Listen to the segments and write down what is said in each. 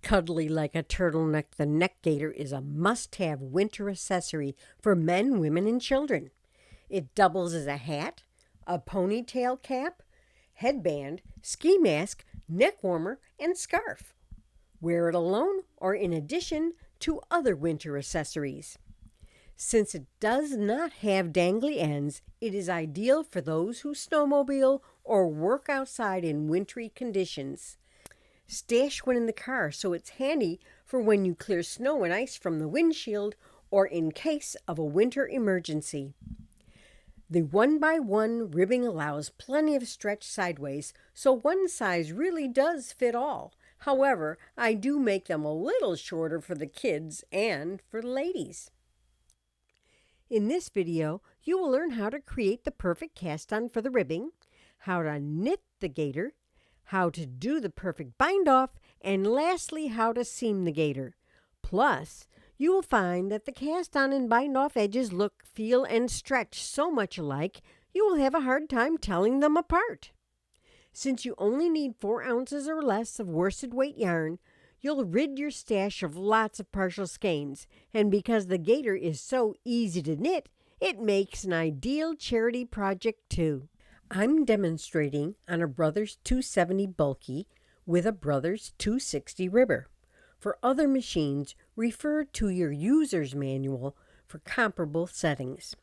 Cuddly like a turtleneck, the neck gaiter is a must-have winter accessory for men, women, and children. It doubles as a hat, a ponytail cap, headband, ski mask, neck warmer, and scarf. Wear it alone or in addition to other winter accessories. Since it does not have dangly ends, it is ideal for those who snowmobile or work outside in wintry conditions. Stash one in the car so it's handy for when you clear snow and ice from the windshield or in case of a winter emergency. The 1x1 ribbing allows plenty of stretch sideways, so one size really does fit all. However, I do make them a little shorter for the kids and for the ladies. In this video, you will learn how to create the perfect cast-on for the ribbing, how to knit the gaiter, how to do the perfect bind-off, and lastly, how to seam the gaiter. Plus, you will find that the cast-on and bind-off edges look, feel, and stretch so much alike, you will have a hard time telling them apart. Since you only need 4 ounces or less of worsted weight yarn, you'll rid your stash of lots of partial skeins, and because the gaiter is so easy to knit, it makes an ideal charity project too. I'm demonstrating on a Brothers 270 bulky with a Brothers 260 ribber. For other machines, refer to your user's manual for comparable settings.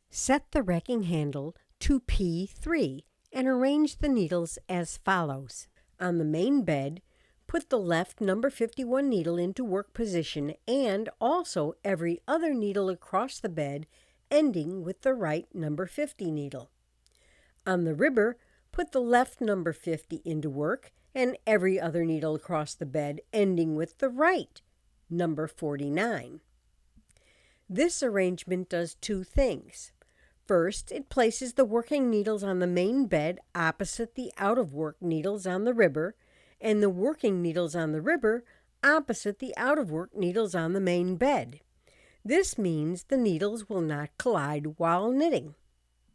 Set the racking handle to P3 and arrange the needles as follows. On the main bed, put the left number 51 needle into work position and also every other needle across the bed, ending with the right number 50 needle. On the ribber, put the left number 50 into work and every other needle across the bed, ending with the right number 49. This arrangement does 2 things. First, it places the working needles on the main bed opposite the out-of-work needles on the ribber, and the working needles on the ribber opposite the out-of-work needles on the main bed. This means the needles will not collide while knitting.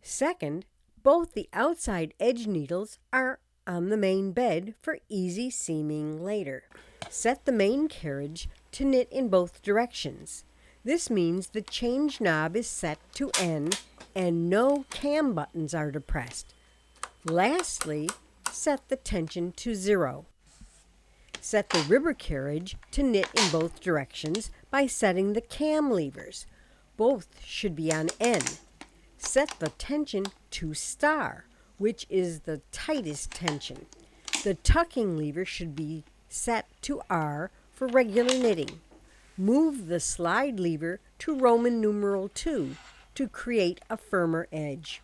Second, both the outside edge needles are on the main bed for easy seaming later. Set the main carriage to knit in both directions. This means the change knob is set to N and no cam buttons are depressed. Lastly, set the tension to 0. Set the ribber carriage to knit in both directions by setting the cam levers. Both should be on N. Set the tension to star, which is the tightest tension. The tucking lever should be set to R for regular knitting. Move the slide lever to Roman numeral 2 to create a firmer edge.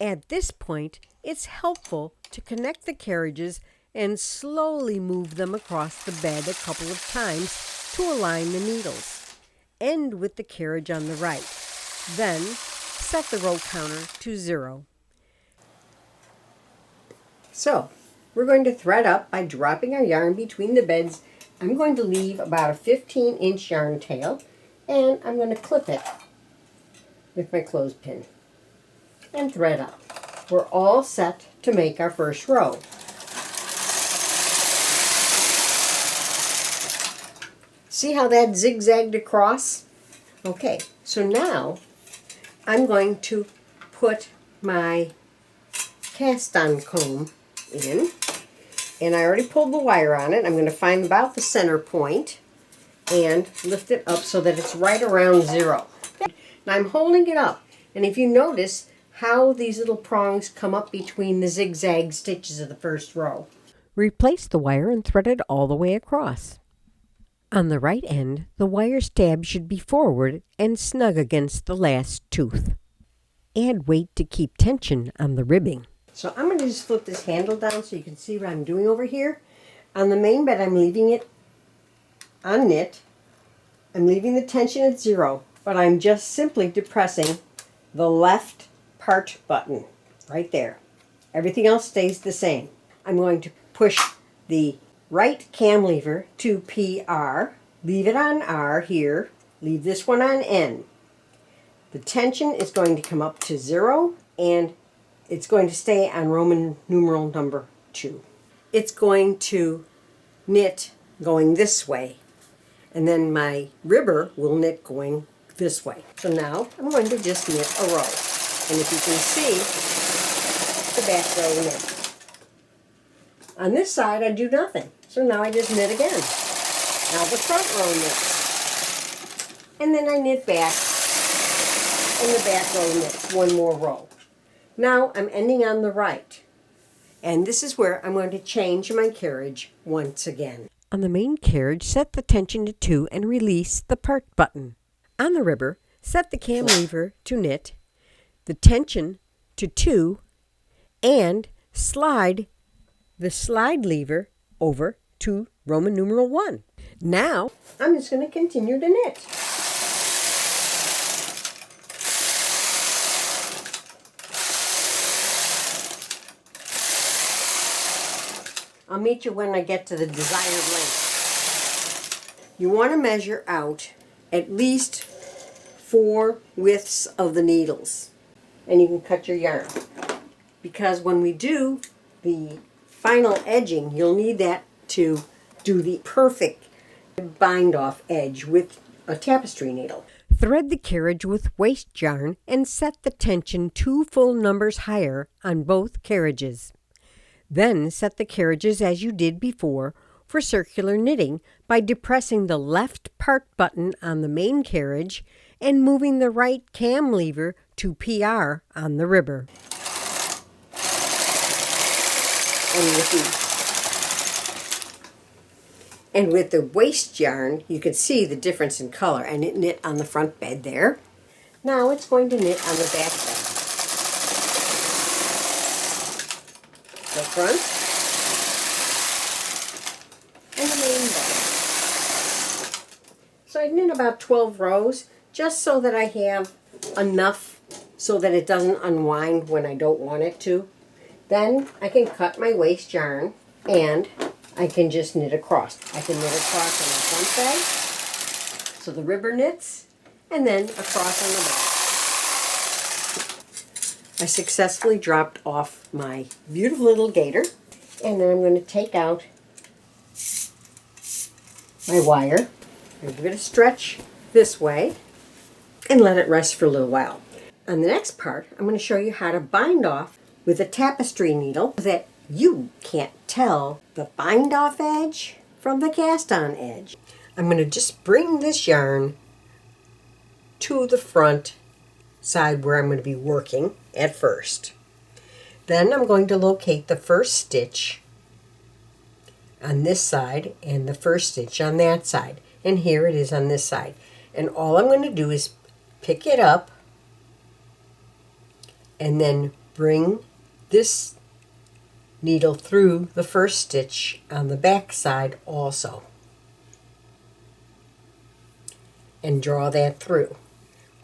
At this point, it's helpful to connect the carriages and slowly move them across the bed a couple of times to align the needles. End with the carriage on the right. Then, set the row counter to 0. So, we're going to thread up by dropping our yarn between the beds. I'm going to leave about a 15-inch yarn tail, and I'm going to clip it with my clothespin and thread up. We're all set to make our first row. See how that zigzagged across? Okay, so now I'm going to put my cast-on comb in, and I already pulled the wire on it. I'm going to find about the center point and lift it up so that it's right around 0. Now I'm holding it up, and if you notice how these little prongs come up between the zigzag stitches of the first row. Replace the wire and thread it all the way across. On the right end, the wire stab should be forward and snug against the last tooth. Add weight to keep tension on the ribbing. So I'm going to just flip this handle down so you can see what I'm doing over here. On the main bed, I'm leaving it unknit. I'm leaving the tension at 0, but I'm just simply depressing the left part button right there. Everything else stays the same. I'm going to push the right cam lever to PR, leave it on R here, leave this one on N. The tension is going to come up to 0 and it's going to stay on Roman numeral number 2. It's going to knit going this way. And then my ribber will knit going this way. So now I'm going to just knit a row. And if you can see, the back row knit. On this side, I do nothing. So now I just knit again. Now the front row knits. And then I knit back, and the back row knits one more row. Now I'm ending on the right. And this is where I'm going to change my carriage once again. On the main carriage, set the tension to 2 and release the part button. On the ribber, set the cam lever to knit, the tension to 2, and slide the slide lever over to Roman numeral 1. Now, I'm just going to continue to knit. I'll meet you when I get to the desired length. You want to measure out at least 4 widths of the needles. And you can cut your yarn. Because when we do the final edging, you'll need that to do the perfect bind off edge with a tapestry needle. Thread the carriage with waste yarn and set the tension 2 full numbers higher on both carriages. Then set the carriages as you did before for circular knitting by depressing the left part button on the main carriage and moving the right cam lever to PR on the ribber. And with the waste yarn, you can see the difference in color, and it knit on the front bed there. Now it's going to knit on the back bed. The front and the main bed. So I knit about 12 rows just so that I have enough so that it doesn't unwind when I don't want it to. Then I can cut my waste yarn and I can just knit across. I can knit across on the front bed, so the ribber knits, and then across on the back. I successfully dropped off my beautiful little gaiter, and then I'm going to take out my wire and give it a stretch this way and let it rest for a little while. On the next part, I'm going to show you how to bind off with a tapestry needle so that you can't tell the bind off edge from the cast on edge. I'm going to just bring this yarn to the front side where I'm going to be working at first. Then I'm going to locate the first stitch on this side and the first stitch on that side. And here it is on this side. And all I'm going to do is pick it up and then bring this needle through the first stitch on the back side also. And draw that through.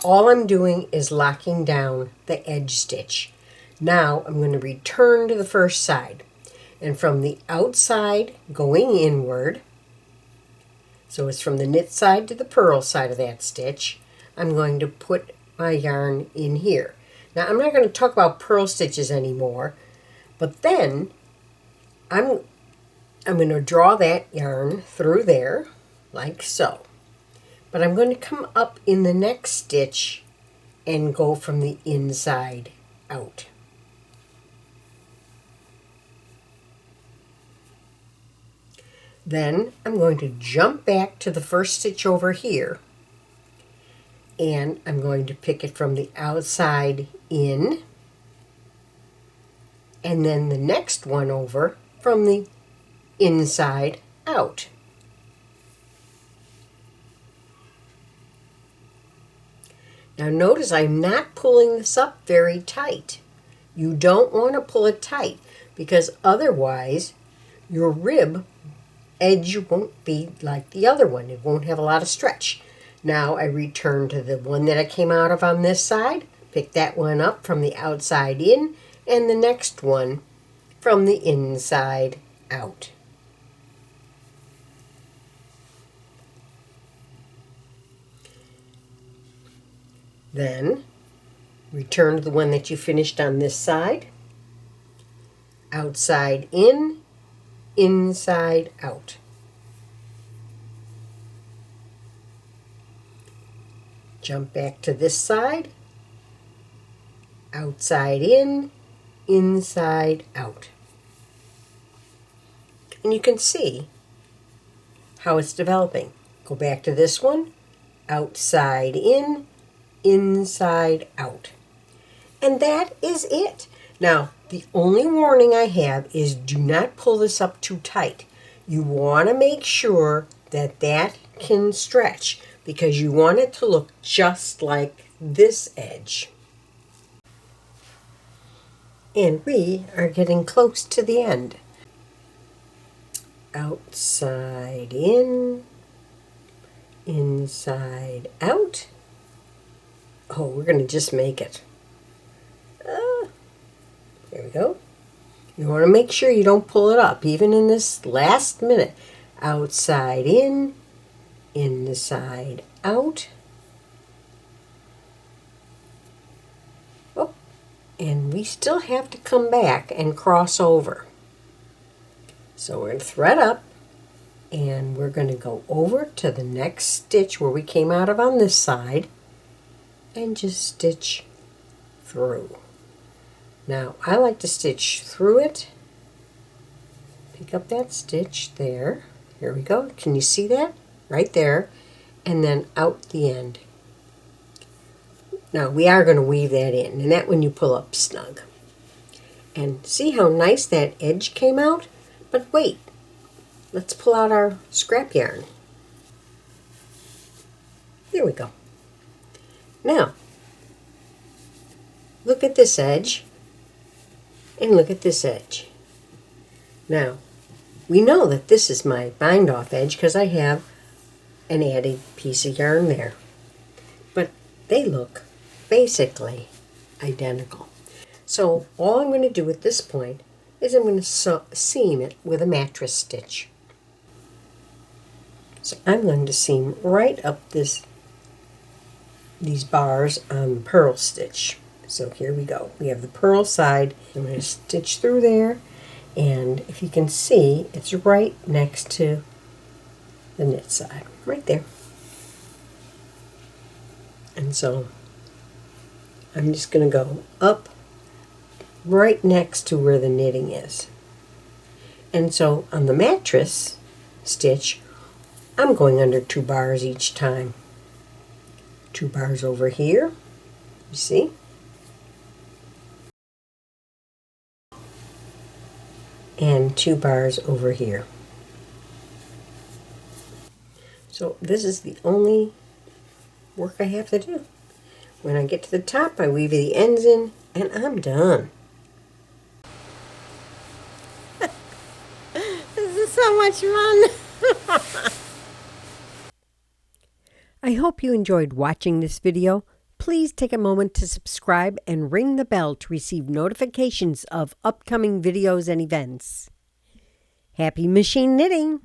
All I'm doing is locking down the edge stitch. Now I'm going to return to the first side. And from the outside going inward, so it's from the knit side to the purl side of that stitch, I'm going to put my yarn in here. Now I'm not going to talk about purl stitches anymore, but then I'm going to draw that yarn through there like so. But I'm going to come up in the next stitch and go from the inside out. Then I'm going to jump back to the first stitch over here, and I'm going to pick it from the outside in, and then the next one over from the inside out. Now notice I'm not pulling this up very tight. You don't want to pull it tight because otherwise your rib edge won't be like the other one. It won't have a lot of stretch. Now I return to the one that I came out of on this side, pick that one up from the outside in, and the next one from the inside out. Then return to the one that you finished on this side, outside in, inside out. Jump back to this side, outside in, inside out. And you can see how it's developing. Go back to this one, outside in, inside out. And that is it. Now, the only warning I have is do not pull this up too tight. You want to make sure that that can stretch because you want it to look just like this edge. And we are getting close to the end. Outside in, inside out. Oh, we're going to just make it. There we go. You want to make sure you don't pull it up, even in this last minute. Outside in, inside out. Oh, and we still have to come back and cross over. So we're going to thread up, and we're going to go over to the next stitch where we came out of on this side, and just stitch through. Now, I like to stitch through it, pick up that stitch there, here we go, can you see that? Right there, and then out the end. Now, we are going to weave that in, and that when you pull up snug. And see how nice that edge came out? But wait, let's pull out our scrap yarn. There we go. Now, look at this edge. And look at this edge. Now, we know that this is my bind off edge because I have an added piece of yarn there. But they look basically identical. So all I'm going to do at this point is I'm going to seam it with a mattress stitch. So I'm going to seam right up these bars on the purl stitch. So here we go. We have the purl side. I'm going to stitch through there, and if you can see, it's right next to the knit side, right there. And so I'm just going to go up right next to where the knitting is. And so on the mattress stitch, I'm going under 2 bars each time. 2 bars over here, you see? And 2 bars over here. So this is the only work I have to do. When I get to the top, I weave the ends in, and I'm done. This is so much fun. I hope you enjoyed watching this video. Please take a moment to subscribe and ring the bell to receive notifications of upcoming videos and events. Happy machine knitting!